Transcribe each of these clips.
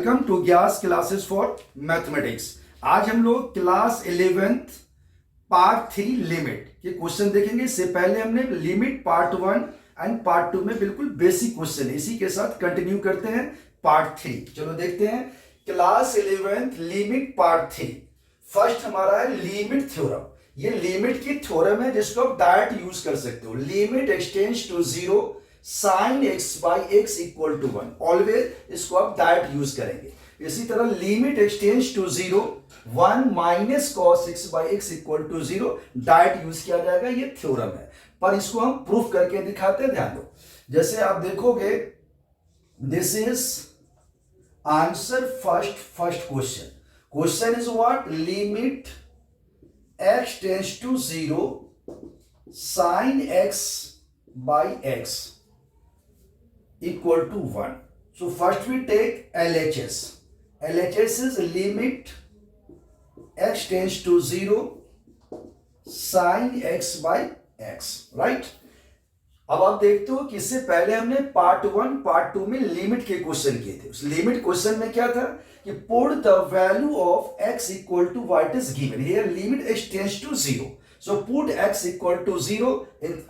Welcome two gas classes for mathematics. आज हम लोग क्लास 11th पार्ट 3 लिमिट के क्वेश्चन देखेंगे। इससे पहले हमने लिमिट पार्ट 1 एंड पार्ट 2 में बिल्कुल बेसिक क्वेश्चन है, इसी के साथ कंटिन्यू करते हैं पार्ट 3। चलो देखते हैं class 11th limit part 3। First हमारा है लिमिट थ्योरम। ये लिमिट की थ्योरम है जिसको आप डायरेक्ट यूज कर सकते हो। Limit x tends to 0 sine x by x equal to 1। Always इसको आप डायरेक्ट यूज करेंगे। इसी तरह limit x tends to 0 1 minus cos x by x equal to 0 direct use किया जाएगा। ये थ्योरम है, पर इसको हम प्रूफ करके दिखाते हैं। ध्यान दो, जैसे आप देखोगे this is answer first question. Question is what? Limit x tends to 0 sin x by x equal to 1. So first we take LHS. LHS is limit x tends to 0 sin x by x, right? अब आप देखते हो कि इससे पहले हमने part 1 part 2 में limit के क्वेश्चन किए थे। उस लिमिट क्वेश्चन में क्या था कि put the value of x equal to what is given here. Limit x tends to 0, so put x equal to 0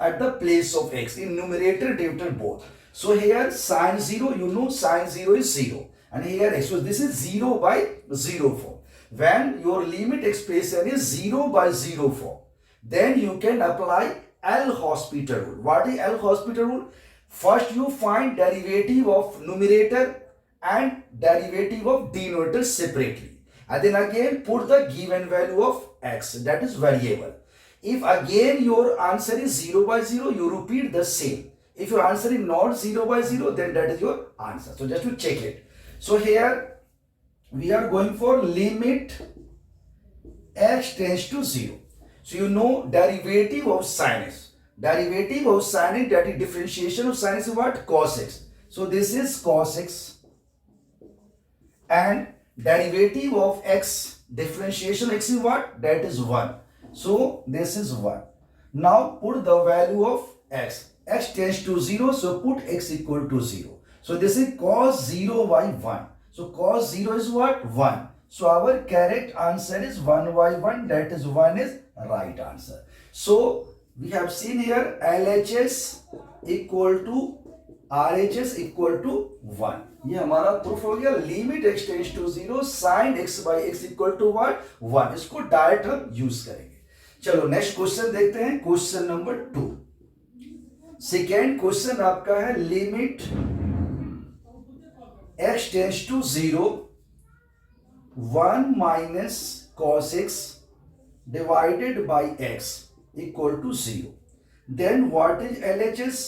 at the place of x in numerator divider both. So here sin 0, you know sin 0 is 0, and here x, so this is 0 by 0 form. When your limit expression is 0 by 0 form, then you can apply L'Hospital rule. What is L'Hospital rule? First you find derivative of numerator and derivative of denominator separately, and then again put the given value of x, that is variable. If again your answer is 0 by 0, you repeat the same. If your answer is not 0 by 0, then that is your answer. So just to check it. So here we are going for limit x tends to 0. So you know derivative of sin x. Derivative of sin x, that is differentiation of sin x is what? Cos x. So this is cos x. And derivative of x, differentiation x is what? That is 1. So this is 1. Now put the value of x. X tends to 0, so put x equal to 0. So this is cos 0 by 1. So cos 0 is what? 1. So our correct answer is 1 by 1. That is 1 is right answer. So we have seen here LHS equal to RHS equal to 1. ये हमारा proof हो गया। Limit x tends to 0 sine x by x equal to what? 1। इसको direct हम use करेंगे। चलो next question देखते हैं, क्वेश्चन नंबर 2। सेकेंड क्वेश्चन आपका है limit x tends to 0 1 minus cos x divided by x equal to 0. Then what is LHS?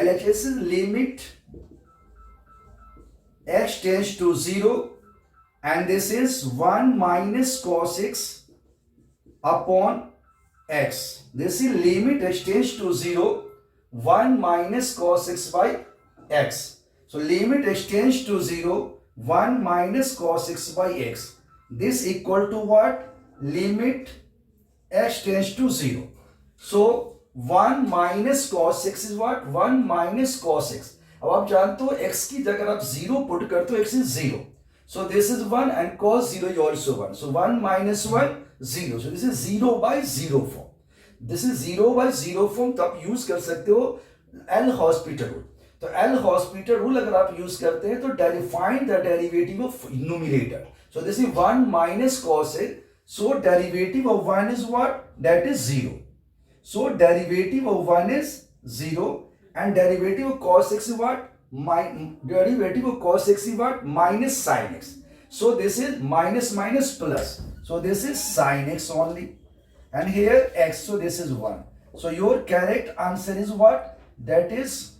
LHS is limit x tends to 0 and this is 1 minus cos x upon x. This is limit x tends to 0 1 minus cos x by x. So limit x tends to 0 1 minus cos x by x. This equal to what? Limit x tends to 0. So 1 minus cos x is what? 1 minus cos x. अब आप जानते हो x की जगह आप 0 put करते हो, x is 0. So this is 1 and cos 0 is also 1. So 1 minus 1 0. So this is 0 by 0 form. This is 0 by 0 form, तो आप यूज कर सकते हो L'Hospital rule. तो L'Hospital rule अगर आप यूज करते हैं तो find the derivative of numerator. So this is 1 minus cos x. So derivative of 1 is what? That is 0. So derivative of 1 is 0 and derivative of cos x is what? Derivative of cos x is what? Minus sin x. So this is minus minus plus. So this is sin x only. And here x, so this is 1. So your correct answer is what? That is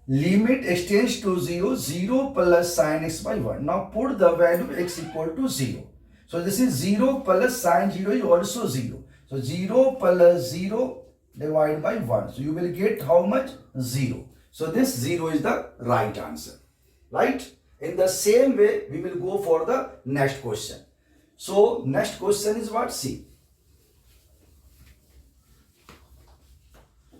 limit x tends to 0, 0 plus sin x by 1. Now put the value x equal to 0. So this is 0 plus sin 0 is also 0. So 0 plus 0 divided by 1. So you will get how much? 0. So this 0 is the right answer. Right? In the same way, we will go for the next question. So next question is what? See.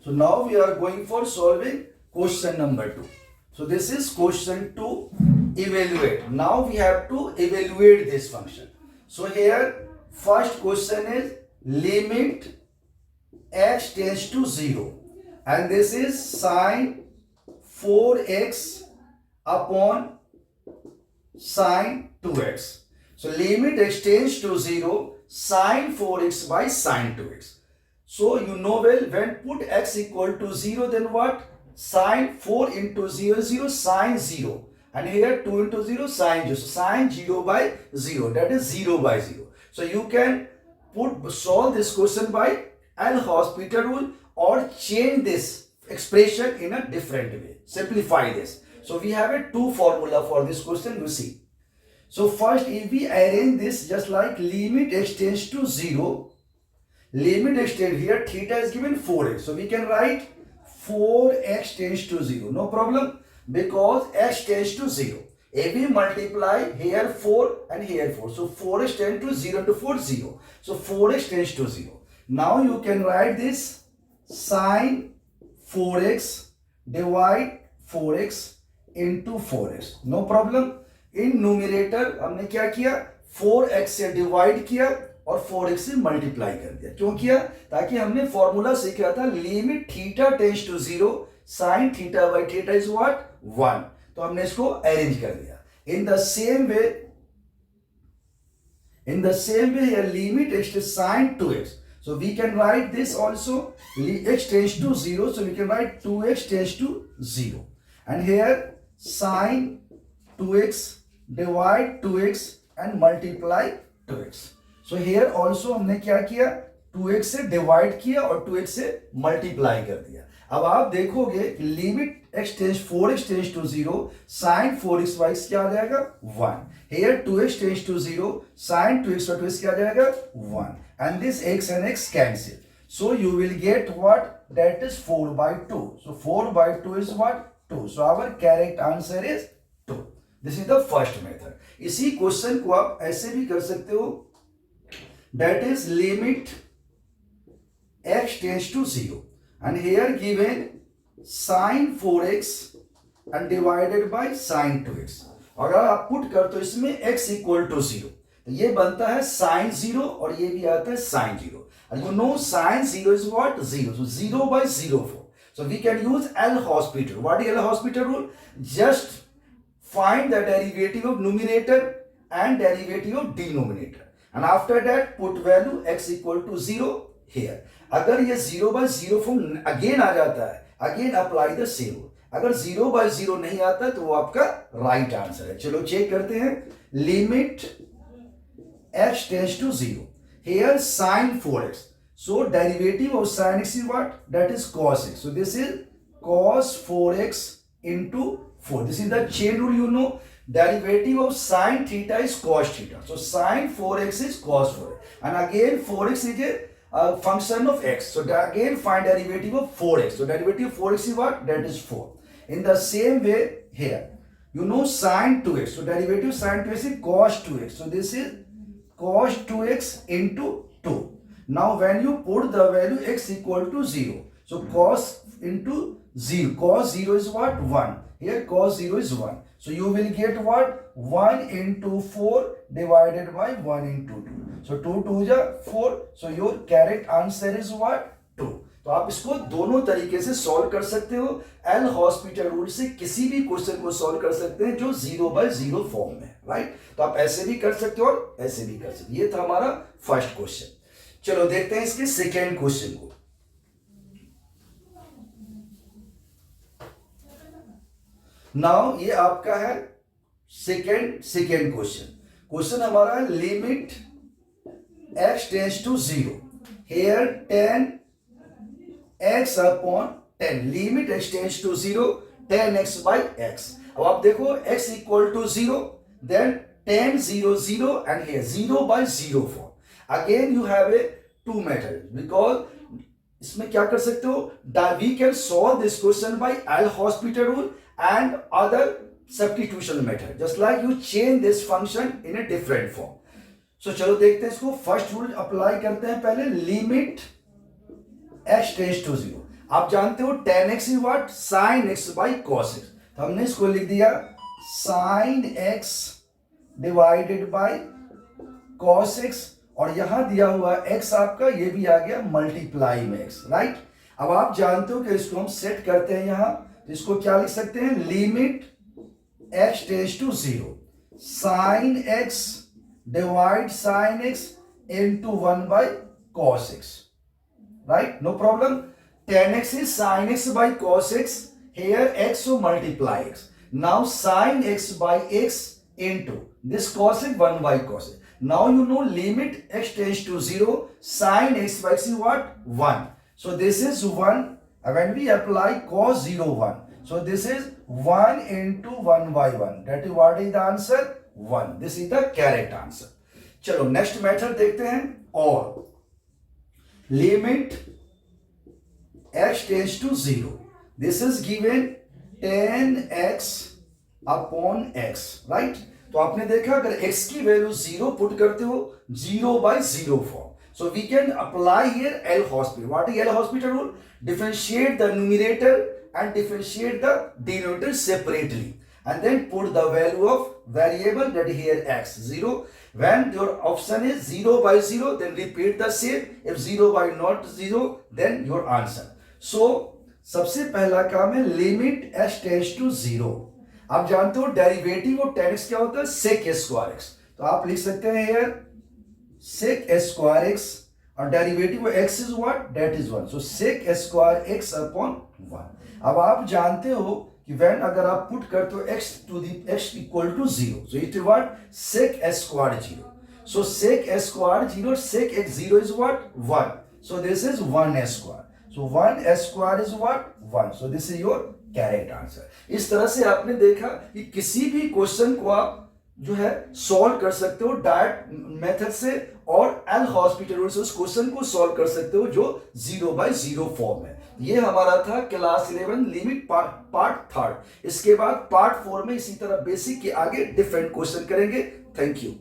So now we are going for solving question number 2. So this is question 2 evaluate. Now we have to evaluate this function. So here first question is limit x tends to 0, and this is sine 4x upon sine 2x. So limit x tends to 0, sine 4x by sine 2x. So you know well, when put x equal to 0, then what? Sine 4 into 0 is 0, sine 0. And here 2 into 0, sine 0. So sine 0 by 0, that is 0 by 0. So you can solve this question by L'Hospital rule or change this expression in a different way. Simplify this. So we have a two formula for this question, you see. So first, if we arrange this just like limit x tends to 0, limit x tends, here theta is given 4x. So we can write 4x tends to 0. No problem, because x tends to 0. If we multiply here 4 and here 4. So 4x tends to 0 to 4, 0. So 4x tends to 0. Now you can write this sine 4x divide 4x into 4x. No problem. In numerator हमने क्या किया, 4x से divide किया और 4x से multiply कर दिया. क्यों किया? ताकि हमने फॉर्मूला सीखा था limit theta tends to 0 sine theta by theta is what 1. तो हमने इसको अरेंज कर दिया. In the same way here limit x to sin 2x. So we can write this also, x tends to 0, so we can write 2x tends to 0. And here sin 2x divide 2x and multiply 2x. So here also हमने क्या किया, 2x से divide किया और 2x से multiply कर दिया. अब आप देखोगे कि limit x tends 4x tends to 0 sin 4x by x क्या आ जाएगा 1. Here 2x tends to 0 sin 2x by 2x क्या आ जाएगा 1. And this x and x cancel. So you will get what? That is 4 by 2. So 4 by 2 is what? 2. So our correct answer is 2. This is the first method. इसी question को आप ऐसे भी कर सकते हो. That is limit x tends to 0. And here given sin 4x and divided by sin 2x. अगर आप पुट कर तो इसमें x equal to 0. तो ये बनता है sin 0 और ये भी आता है sin 0. And you know sin 0 is what? 0. So 0 by 0 4. So we can use L'Hospital. What is L'Hospital rule? Just find the derivative of numerator and derivative of denominator. And after that put value x equal to 0 here. अगर ये 0 by 0 form again आ जाता है, again apply the same. अगर 0 by 0 नहीं आता तो वो आपका राइट आंसर है. चलो चेक करते हैं. Limit x tends to 0. Here sin 4x. So derivative of sin x is what? That is cos x. So this is cos 4x into 4. This is the chain rule, you know. Derivative of sin theta is cos theta. So sin 4x is cos 4x. And again 4x is a function of x. So again find derivative of 4x. So derivative of 4x is what? That is 4. In the same way here, you know sin 2x. So derivative of sin 2x is cos 2x. So this is cos 2x into 2. Now when you put the value x equal to 0. So cos into 0. Cos 0 is what? 1. Here cos 0 is 1. So you will get what? 1 into 4 divided by 1 into 2. So 2 2 is 4. So your correct answer is what? 2. तो आप इसको दोनों तरीके से solve कर सकते हो. L'Hospital rule से किसी भी क्वेश्चन को सॉल्व कर सकते हैं जो 0 by 0 फॉर्म में, राइट. तो आप ऐसे भी कर सकते हो और ऐसे भी कर सकते हो. ये था हमारा फर्स्ट क्वेश्चन. चलो देखते हैं इसके सेकेंड क्वेश्चन को. नाउ ये आपका है सेकेंड क्वेश्चन. क्वेश्चन हमारा है limit x tends to 0. Here 10 x upon 10. Limit x tends to 0 10x by x. अब आप देखो x equal to 0, then 10 0 0 and here 0 by 0 4. Again you have a two methods because इसमें क्या कर सकते हो, we can solve this question by L'Hospital rule and other substitution method. Just like you change this function in a different form. So चलो देखते हैं इसको. First rule apply करते हैं पहले. Limit x tends to 0. आप जानते हो tan x is what? sin x by cos x. तो हमने इसको लिख दिया sine x divided by cos x, और यहां दिया हुआ एक्स आपका, ये भी आ गया मल्टीप्लाई में एक्स, राइट। अब आप जानते हो कि इसको हम सेट करते हैं यहां, तो इसको क्या लिख सकते हैं, limit x tends to 0 sine x divide sine x into 1 by cos x, right? No problem. Tan x is sin x by cos x. Here x will multiply x. Now sin x by x into this cos x 1 by cos x. Now you know limit x tends to 0. Sin x by x is what? 1. So this is 1. And when we apply cos 0 1. So this is 1 into 1 by 1. That is what is the answer? 1. This is the correct answer. चलो next method देखते हैं, और limit x tends to 0. This is given tan x upon x, right? तो आपने देखा अगर x की value 0 put करते हो, 0 by 0 form. So we can apply here L'Hospital. What is L'Hospital rule? Differentiate the numerator and differentiate the denominator separately, and then put the value of variable, that here x 0. When your option is 0 by 0, then repeat the same. If 0 by not 0, then your answer. So सबसे पहला काम है limit x tends to 0. आप जानते हो derivative of tan x क्या होता है, sec स्क्वायर x. तो आप लिख सकते हैं here sec स्क्वायर x, और derivative of x is what, that is 1. So sec square x upon 1. अब आप जानते हो कि व्हेन अगर आप पुट करते हो x to the x equal to 0, so it is what, sec square 0. So sec square 0, sec x 0 is what, 1. So this is 1 square. So 1 square is what? 1. So this is your correct answer. इस तरह से आपने देखा कि किसी भी question को आप जो है सॉल्व कर सकते हो डायरेक्ट मेथड से, और L'Hospital रूल से उस क्वेश्चन को सॉल्व कर सकते हो जो 0 by 0 फॉर्म है. ये हमारा था क्लास 11 लिमिट पार्ट 3. इसके बाद पार्ट 4 में इसी तरह बेसिक के आगे डिफरेंट क्वेश्चन करेंगे. Thank you.